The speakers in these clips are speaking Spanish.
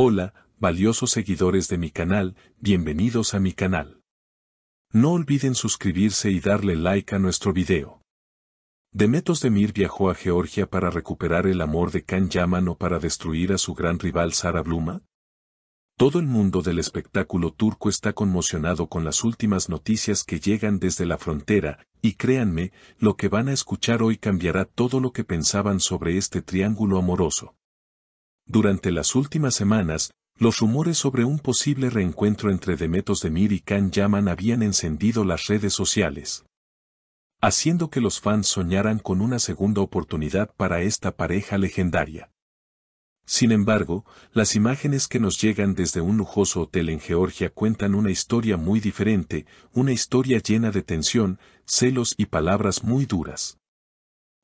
Hola, valiosos seguidores de mi canal, bienvenidos a mi canal. No olviden suscribirse y darle like a nuestro video. Demet Özdemir viajó a Georgia para recuperar el amor de Can Yaman o para destruir a su gran rival Sara Bluma. Todo el mundo del espectáculo turco está conmocionado con las últimas noticias que llegan desde la frontera, y créanme, lo que van a escuchar hoy cambiará todo lo que pensaban sobre este triángulo amoroso. Durante las últimas semanas, los rumores sobre un posible reencuentro entre Demet Özdemir y Can Yaman habían encendido las redes sociales, haciendo que los fans soñaran con una segunda oportunidad para esta pareja legendaria. Sin embargo, las imágenes que nos llegan desde un lujoso hotel en Georgia cuentan una historia muy diferente, una historia llena de tensión, celos y palabras muy duras.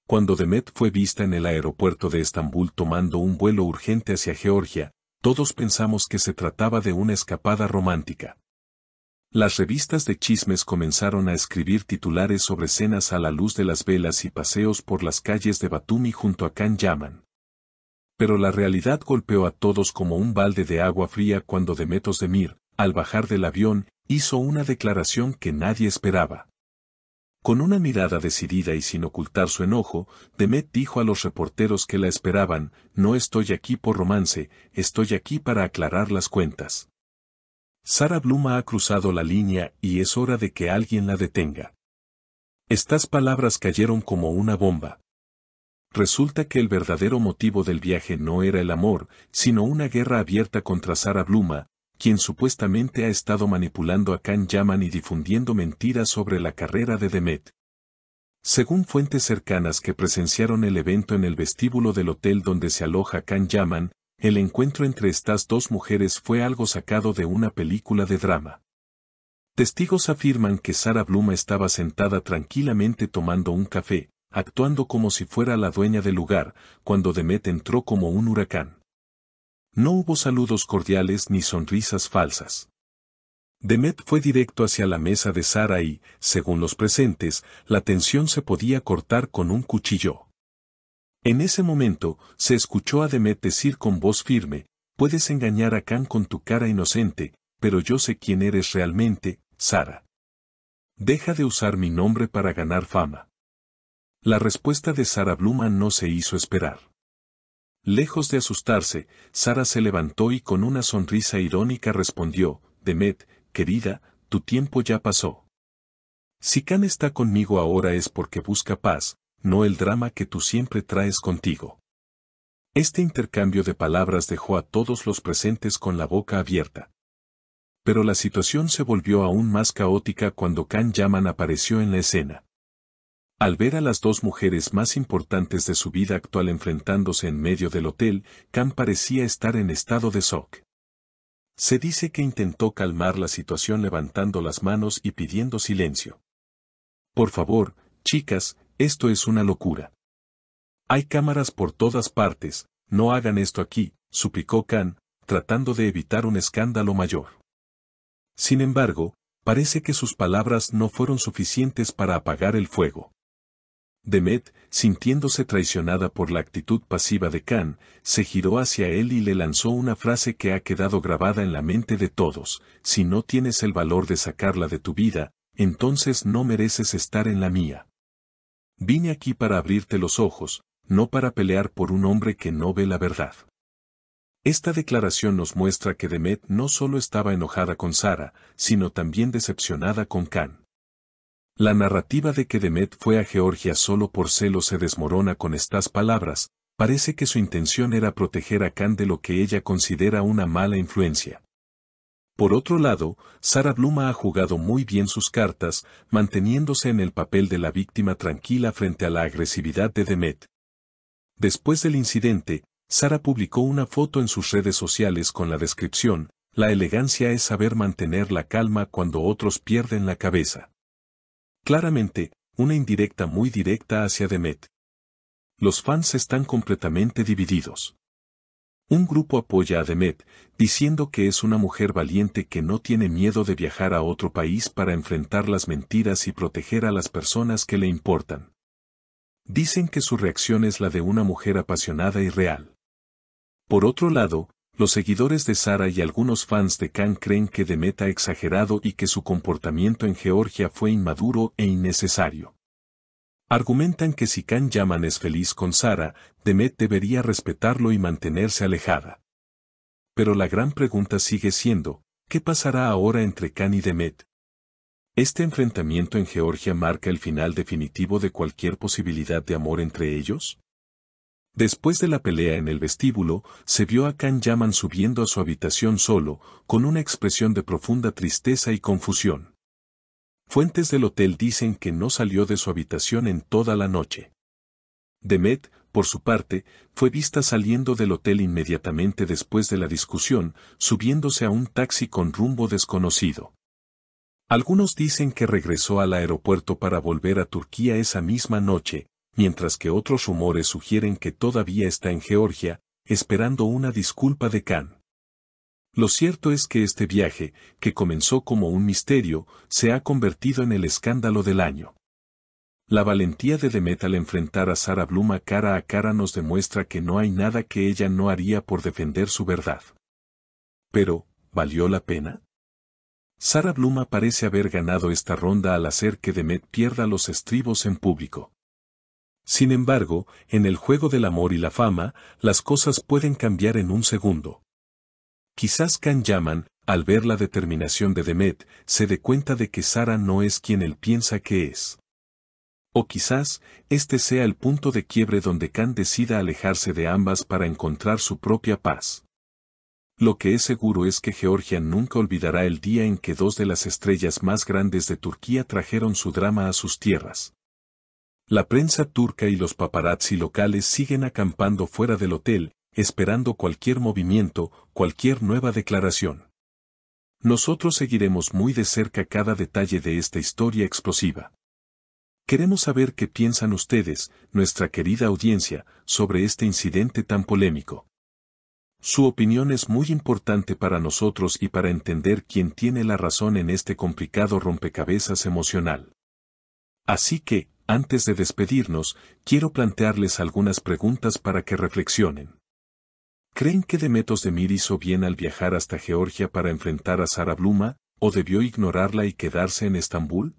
Cuando Demet fue vista en el aeropuerto de Estambul tomando un vuelo urgente hacia Georgia, todos pensamos que se trataba de una escapada romántica. Las revistas de chismes comenzaron a escribir titulares sobre cenas a la luz de las velas y paseos por las calles de Batumi junto a Can Yaman. Pero la realidad golpeó a todos como un balde de agua fría cuando Demet Özdemir, al bajar del avión, hizo una declaración que nadie esperaba. Con una mirada decidida y sin ocultar su enojo, Demet dijo a los reporteros que la esperaban: "No estoy aquí por romance, estoy aquí para aclarar las cuentas. Sara Bluma ha cruzado la línea y es hora de que alguien la detenga". Estas palabras cayeron como una bomba. Resulta que el verdadero motivo del viaje no era el amor, sino una guerra abierta contra Sara Bluma, quien supuestamente ha estado manipulando a Can Yaman y difundiendo mentiras sobre la carrera de Demet. Según fuentes cercanas que presenciaron el evento en el vestíbulo del hotel donde se aloja Can Yaman, el encuentro entre estas dos mujeres fue algo sacado de una película de drama. Testigos afirman que Sara Bluma estaba sentada tranquilamente tomando un café, actuando como si fuera la dueña del lugar, cuando Demet entró como un huracán. No hubo saludos cordiales ni sonrisas falsas. Demet fue directo hacia la mesa de Sara y, según los presentes, la tensión se podía cortar con un cuchillo. En ese momento, se escuchó a Demet decir con voz firme: "Puedes engañar a Can con tu cara inocente, pero yo sé quién eres realmente, Sara. Deja de usar mi nombre para ganar fama". La respuesta de Sara Bluma no se hizo esperar. Lejos de asustarse, Sara se levantó y con una sonrisa irónica respondió: "Demet, querida, tu tiempo ya pasó. Si Can está conmigo ahora es porque busca paz, no el drama que tú siempre traes contigo". Este intercambio de palabras dejó a todos los presentes con la boca abierta. Pero la situación se volvió aún más caótica cuando Can Yaman apareció en la escena. Al ver a las dos mujeres más importantes de su vida actual enfrentándose en medio del hotel, Can parecía estar en estado de shock. Se dice que intentó calmar la situación levantando las manos y pidiendo silencio. "Por favor, chicas, esto es una locura. Hay cámaras por todas partes, no hagan esto aquí", suplicó Can, tratando de evitar un escándalo mayor. Sin embargo, parece que sus palabras no fueron suficientes para apagar el fuego. Demet, sintiéndose traicionada por la actitud pasiva de Can, se giró hacia él y le lanzó una frase que ha quedado grabada en la mente de todos: "Si no tienes el valor de sacarla de tu vida, entonces no mereces estar en la mía. Vine aquí para abrirte los ojos, no para pelear por un hombre que no ve la verdad". Esta declaración nos muestra que Demet no solo estaba enojada con Sara, sino también decepcionada con Can. La narrativa de que Demet fue a Georgia solo por celos se desmorona con estas palabras: "Parece que su intención era proteger a Can de lo que ella considera una mala influencia". Por otro lado, Sara Bluma ha jugado muy bien sus cartas, manteniéndose en el papel de la víctima tranquila frente a la agresividad de Demet. Después del incidente, Sara publicó una foto en sus redes sociales con la descripción: "La elegancia es saber mantener la calma cuando otros pierden la cabeza". Claramente, una indirecta muy directa hacia Demet. Los fans están completamente divididos. Un grupo apoya a Demet, diciendo que es una mujer valiente que no tiene miedo de viajar a otro país para enfrentar las mentiras y proteger a las personas que le importan. Dicen que su reacción es la de una mujer apasionada y real. Por otro lado, Los seguidores de Sara y algunos fans de Can creen que Demet ha exagerado y que su comportamiento en Georgia fue inmaduro e innecesario. Argumentan que si Can Yaman es feliz con Sara, Demet debería respetarlo y mantenerse alejada. Pero la gran pregunta sigue siendo, ¿qué pasará ahora entre Can y Demet? ¿Este enfrentamiento en Georgia marca el final definitivo de cualquier posibilidad de amor entre ellos? Después de la pelea en el vestíbulo, se vio a Can Yaman subiendo a su habitación solo, con una expresión de profunda tristeza y confusión. Fuentes del hotel dicen que no salió de su habitación en toda la noche. Demet, por su parte, fue vista saliendo del hotel inmediatamente después de la discusión, subiéndose a un taxi con rumbo desconocido. Algunos dicen que regresó al aeropuerto para volver a Turquía esa misma noche, mientras que otros rumores sugieren que todavía está en Georgia, esperando una disculpa de Can. Lo cierto es que este viaje, que comenzó como un misterio, se ha convertido en el escándalo del año. La valentía de Demet al enfrentar a Sara Bluma cara a cara nos demuestra que no hay nada que ella no haría por defender su verdad. Pero, ¿valió la pena? Sara Bluma parece haber ganado esta ronda al hacer que Demet pierda los estribos en público. Sin embargo, en el juego del amor y la fama, las cosas pueden cambiar en un segundo. Quizás Can Yaman, al ver la determinación de Demet, se dé cuenta de que Sara no es quien él piensa que es. O quizás, este sea el punto de quiebre donde Can decida alejarse de ambas para encontrar su propia paz. Lo que es seguro es que Georgia nunca olvidará el día en que dos de las estrellas más grandes de Turquía trajeron su drama a sus tierras. La prensa turca y los paparazzi locales siguen acampando fuera del hotel, esperando cualquier movimiento, cualquier nueva declaración. Nosotros seguiremos muy de cerca cada detalle de esta historia explosiva. Queremos saber qué piensan ustedes, nuestra querida audiencia, sobre este incidente tan polémico. Su opinión es muy importante para nosotros y para entender quién tiene la razón en este complicado rompecabezas emocional. Así que, antes de despedirnos, quiero plantearles algunas preguntas para que reflexionen. ¿Creen que Demet Özdemir hizo bien al viajar hasta Georgia para enfrentar a Sara Bluma, o debió ignorarla y quedarse en Estambul?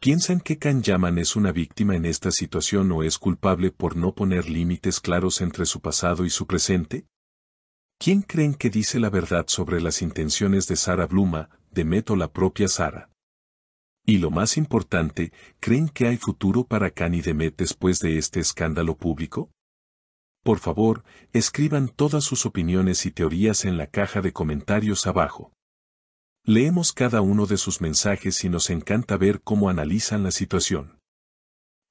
¿Piensan que Can Yaman es una víctima en esta situación o es culpable por no poner límites claros entre su pasado y su presente? ¿Quién creen que dice la verdad sobre las intenciones de Sara Bluma, Demet o la propia Sara? Y lo más importante, ¿creen que hay futuro para Can y Demet después de este escándalo público? Por favor, escriban todas sus opiniones y teorías en la caja de comentarios abajo. Leemos cada uno de sus mensajes y nos encanta ver cómo analizan la situación.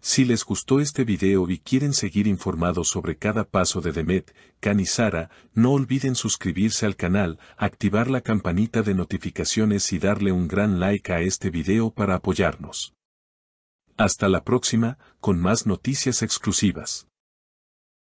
Si les gustó este video y quieren seguir informados sobre cada paso de Demet, Can y Sara, no olviden suscribirse al canal, activar la campanita de notificaciones y darle un gran like a este video para apoyarnos. Hasta la próxima, con más noticias exclusivas.